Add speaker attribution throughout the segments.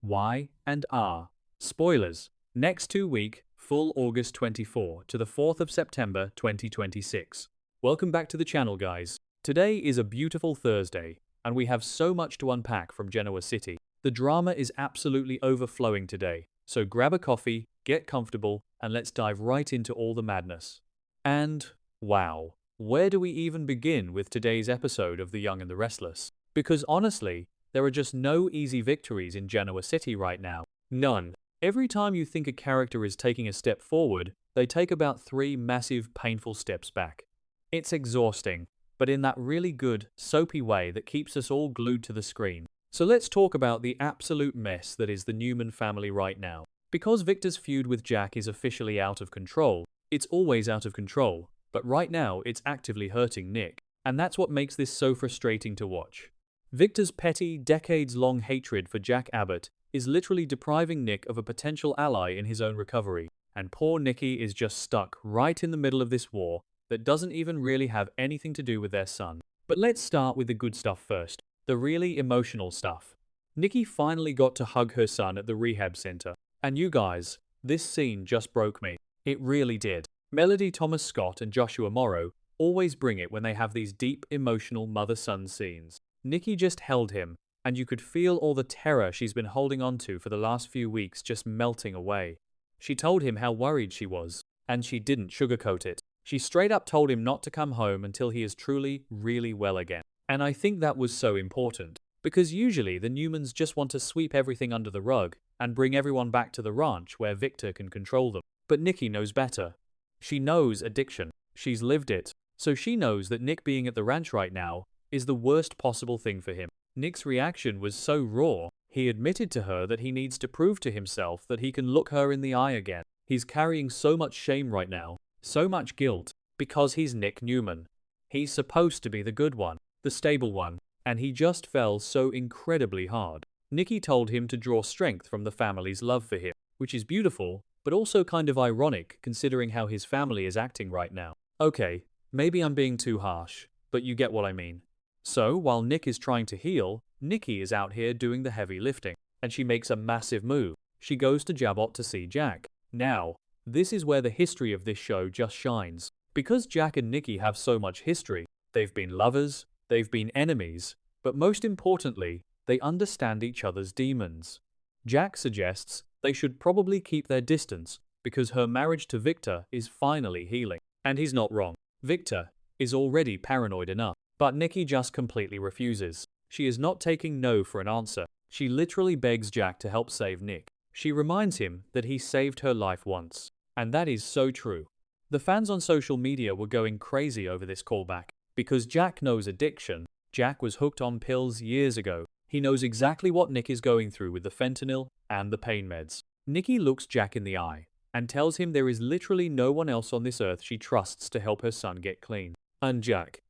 Speaker 1: Y, and R. Spoilers. Next 2 week, full August 24 to the 4th of September 2026. Welcome back to the channel, guys. Today is a beautiful Thursday, and we have so much to unpack from Genoa City. The drama is absolutely overflowing today, so grab a coffee, get comfortable, and let's dive right into all the madness. And, wow, where do we even begin with today's episode of The Young and the Restless? Because honestly, there are just no easy victories in Genoa City right now. None. Every time you think a character is taking a step forward, they take about 3 massive, painful steps back. It's exhausting, but in that really good, soapy way that keeps us all glued to the screen. So let's talk about the absolute mess that is the Newman family right now. Because Victor's feud with Jack is officially out of control, it's always out of control, but right now it's actively hurting Nick, and that's what makes this so frustrating to watch. Victor's petty, decades-long hatred for Jack Abbott is literally depriving Nick of a potential ally in his own recovery, and poor Nikki is just stuck right in the middle of this war that doesn't even really have anything to do with their son. But let's start with the good stuff first, the really emotional stuff. Nikki finally got to hug her son at the rehab center, and you guys, this scene just broke me. It really did. Melody Thomas Scott and Joshua Morrow always bring it when they have these deep, emotional mother-son scenes. Nikki just held him, and you could feel all the terror she's been holding on to for the last few weeks just melting away. She told him how worried she was, and she didn't sugarcoat it. She straight up told him not to come home until he is truly, really well again. And I think that was so important, because usually the Newmans just want to sweep everything under the rug and bring everyone back to the ranch where Victor can control them. But Nikki knows better. She knows addiction. She's lived it. So she knows that Nick being at the ranch right now is the worst possible thing for him. Nick's reaction was so raw, he admitted to her that he needs to prove to himself that he can look her in the eye again. He's carrying so much shame right now, so much guilt, because he's Nick Newman. He's supposed to be the good one, the stable one, and he just fell so incredibly hard. Nikki told him to draw strength from the family's love for him, which is beautiful, but also kind of ironic considering how his family is acting right now. Okay, maybe I'm being too harsh, but you get what I mean. So, while Nick is trying to heal, Nikki is out here doing the heavy lifting, and she makes a massive move. She goes to Jabot to see Jack. Now, this is where the history of this show just shines. Because Jack and Nikki have so much history, they've been lovers, they've been enemies, but most importantly, they understand each other's demons. Jack suggests they should probably keep their distance because her marriage to Victor is finally healing. And he's not wrong. Victor is already paranoid enough. But Nikki just completely refuses. She is not taking no for an answer. She literally begs Jack to help save Nick. She reminds him that he saved her life once. And that is so true. The fans on social media were going crazy over this callback. Because Jack knows addiction. Jack was hooked on pills years ago. He knows exactly what Nick is going through with the fentanyl and the pain meds. Nikki looks Jack in the eye and tells him there is literally no one else on this earth she trusts to help her son get clean. And Jack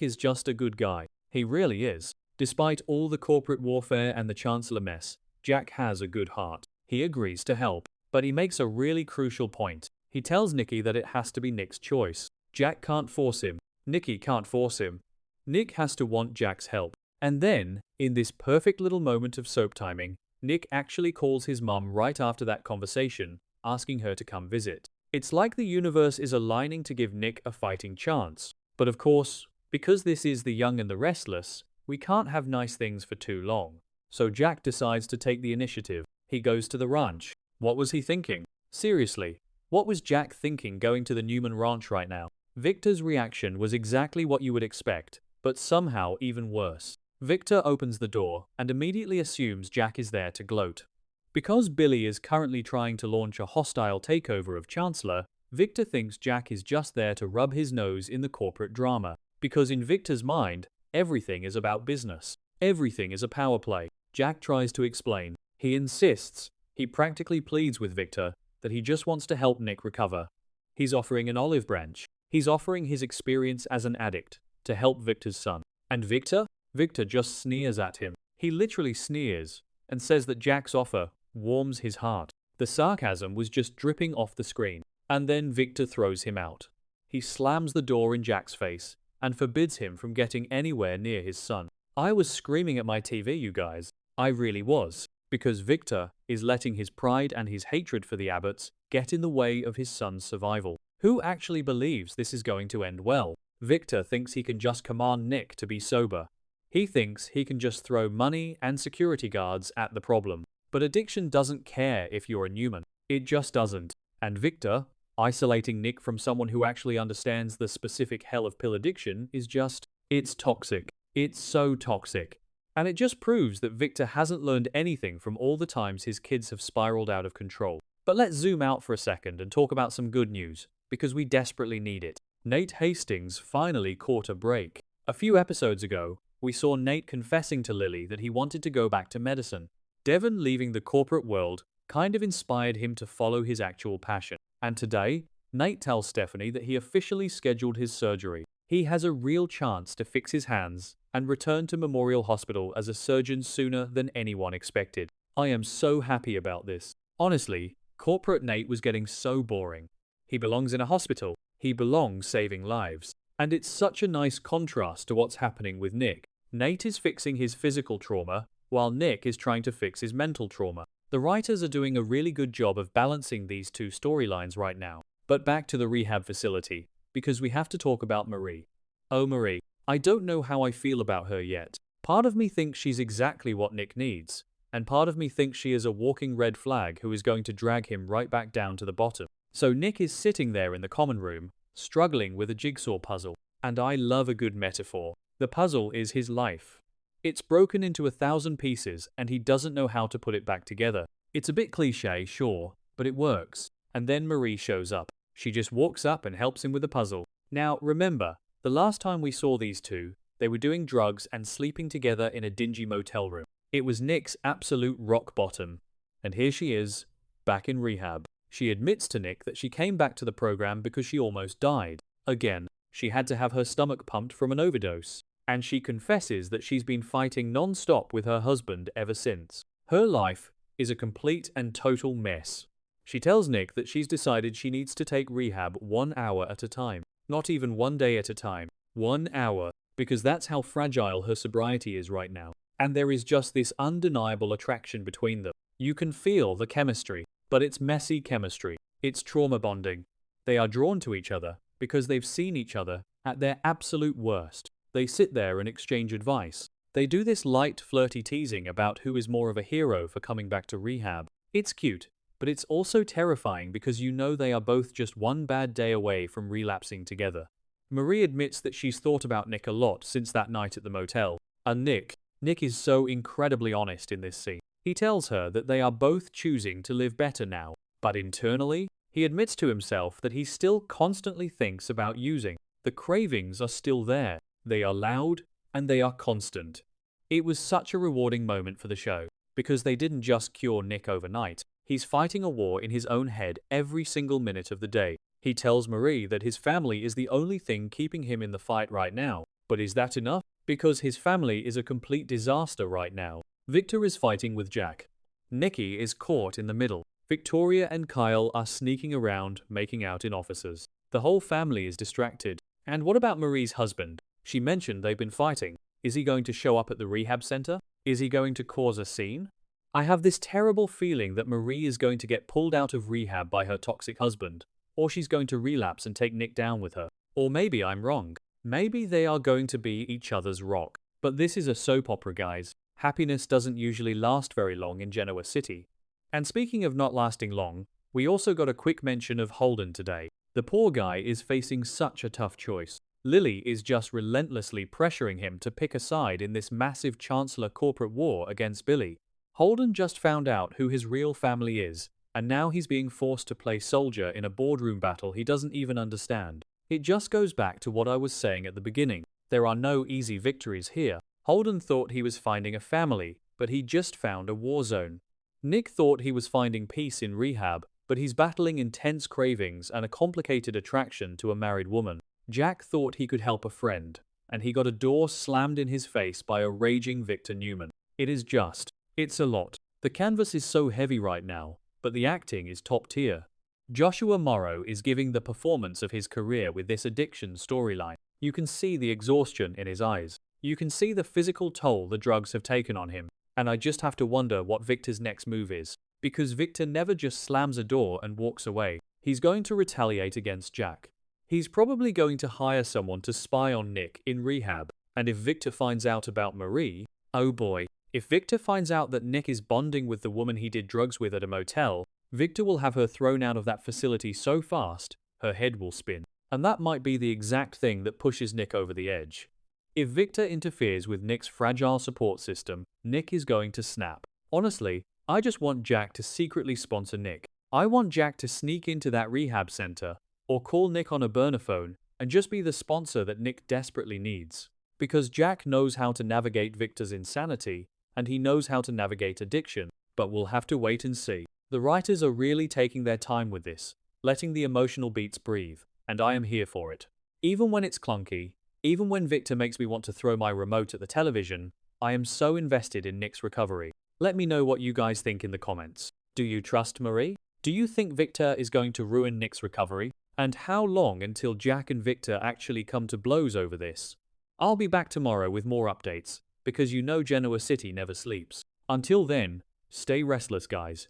Speaker 1: is just a good guy. He really is. Despite all the corporate warfare and the Chancellor mess, Jack has a good heart. He agrees to help, but he makes a really crucial point. He tells Nikki that it has to be Nick's choice. Jack can't force him. Nikki can't force him. Nick has to want Jack's help. And then, in this perfect little moment of soap timing, Nick actually calls his mum right after that conversation, asking her to come visit. It's like the universe is aligning to give Nick a fighting chance. But of course, because this is The Young and the Restless, we can't have nice things for too long. So Jack decides to take the initiative. He goes to the ranch. What was he thinking? Seriously, what was Jack thinking going to the Newman ranch right now? Victor's reaction was exactly what you would expect, but somehow even worse. Victor opens the door and immediately assumes Jack is there to gloat. Because Billy is currently trying to launch a hostile takeover of Chancellor, Victor thinks Jack is just there to rub his nose in the corporate drama. Because in Victor's mind, everything is about business. Everything is a power play. Jack tries to explain. He insists. He practically pleads with Victor that he just wants to help Nick recover. He's offering an olive branch. He's offering his experience as an addict to help Victor's son. And Victor? Victor just sneers at him. He literally sneers and says that Jack's offer warms his heart. The sarcasm was just dripping off the screen. And then Victor throws him out. He slams the door in Jack's face and forbids him from getting anywhere near his son. I was screaming at my TV, you guys. I really was. because Victor is letting his pride and his hatred for the Abbotts get in the way of his son's survival. Who actually believes this is going to end well? Victor thinks he can just command Nick to be sober. He thinks he can just throw money and security guards at the problem. But addiction doesn't care if you're a Newman. It just doesn't. And Victor, isolating Nick from someone who actually understands the specific hell of pill addiction, is just, it's toxic. It's so toxic. And it just proves that Victor hasn't learned anything from all the times his kids have spiraled out of control. But let's zoom out for a second and talk about some good news, because we desperately need it. Nate Hastings finally caught a break. A few episodes ago, we saw Nate confessing to Lily that he wanted to go back to medicine. Devon leaving the corporate world kind of inspired him to follow his actual passion. And today, Nate tells Stephanie that he officially scheduled his surgery. He has a real chance to fix his hands and return to Memorial Hospital as a surgeon sooner than anyone expected. I am so happy about this. Honestly, corporate Nate was getting so boring. He belongs in a hospital. He belongs saving lives. And it's such a nice contrast to what's happening with Nick. Nate is fixing his physical trauma, while Nick is trying to fix his mental trauma. The writers are doing a really good job of balancing these two storylines right now. But back to the rehab facility, because we have to talk about Marie. Oh, Marie. I don't know how I feel about her yet. Part of me thinks she's exactly what Nick needs, and part of me thinks she is a walking red flag who is going to drag him right back down to the bottom. So Nick is sitting there in the common room, struggling with a jigsaw puzzle. And I love a good metaphor. The puzzle is his life. It's broken into 1,000 pieces and he doesn't know how to put it back together. It's a bit cliche, sure, but it works. And then Marie shows up. She just walks up and helps him with the puzzle. Now, remember, the last time we saw these two, they were doing drugs and sleeping together in a dingy motel room. It was Nick's absolute rock bottom. And here she is, back in rehab. She admits to Nick that she came back to the program because she almost died. Again, she had to have her stomach pumped from an overdose. And she confesses that she's been fighting non-stop with her husband ever since. Her life is a complete and total mess. She tells Nick that she's decided she needs to take rehab 1 hour at a time. Not even 1 day at a time. 1 hour. Because that's how fragile her sobriety is right now. And there is just this undeniable attraction between them. You can feel the chemistry, but it's messy chemistry. It's trauma bonding. They are drawn to each other because they've seen each other at their absolute worst. They sit there and exchange advice. They do this light, flirty teasing about who is more of a hero for coming back to rehab. It's cute, but it's also terrifying because you know they are both just one bad day away from relapsing together. Marie admits that she's thought about Nick a lot since that night at the motel. And Nick is so incredibly honest in this scene. He tells her that they are both choosing to live better now, but internally, he admits to himself that he still constantly thinks about using. The cravings are still there. They are loud, and they are constant. It was such a rewarding moment for the show, because they didn't just cure Nick overnight. He's fighting a war in his own head every single minute of the day. He tells Marie that his family is the only thing keeping him in the fight right now. But is that enough? Because his family is a complete disaster right now. Victor is fighting with Jack. Nikki is caught in the middle. Victoria and Kyle are sneaking around, making out in offices. The whole family is distracted. And what about Marie's husband? She mentioned they've been fighting. Is he going to show up at the rehab center? Is he going to cause a scene? I have this terrible feeling that Marie is going to get pulled out of rehab by her toxic husband. Or she's going to relapse and take Nick down with her. Or maybe I'm wrong. Maybe they are going to be each other's rock. But this is a soap opera, guys. Happiness doesn't usually last very long in Genoa City. And speaking of not lasting long, we also got a quick mention of Holden today. The poor guy is facing such a tough choice. Lily is just relentlessly pressuring him to pick a side in this massive Chancellor corporate war against Billy. Holden just found out who his real family is, and now he's being forced to play soldier in a boardroom battle he doesn't even understand. It just goes back to what I was saying at the beginning. There are no easy victories here. Holden thought he was finding a family, but he just found a war zone. Nick thought he was finding peace in rehab, but he's battling intense cravings and a complicated attraction to a married woman. Jack thought he could help a friend, and he got a door slammed in his face by a raging Victor Newman. It's a lot. The canvas is so heavy right now, but the acting is top tier. Joshua Morrow is giving the performance of his career with this addiction storyline. You can see the exhaustion in his eyes. You can see the physical toll the drugs have taken on him. and I just have to wonder what Victor's next move is. Because Victor never just slams a door and walks away. He's going to retaliate against Jack. He's probably going to hire someone to spy on Nick in rehab. And if Victor finds out about Marie, oh boy. If Victor finds out that Nick is bonding with the woman he did drugs with at a motel, Victor will have her thrown out of that facility so fast, her head will spin. And that might be the exact thing that pushes Nick over the edge. If Victor interferes with Nick's fragile support system, Nick is going to snap. Honestly, I just want Jack to secretly sponsor Nick. I want Jack to sneak into that rehab center, or call Nick on a burner phone, and just be the sponsor that Nick desperately needs. Because Jack knows how to navigate Victor's insanity, and he knows how to navigate addiction, but we'll have to wait and see. The writers are really taking their time with this, letting the emotional beats breathe, and I am here for it. Even when it's clunky, even when Victor makes me want to throw my remote at the television, I am so invested in Nick's recovery. Let me know what you guys think in the comments. Do you trust Marie? Do you think Victor is going to ruin Nick's recovery? And how long until Jack and Victor actually come to blows over this? I'll be back tomorrow with more updates, because you know Genoa City never sleeps. Until then, stay restless, guys.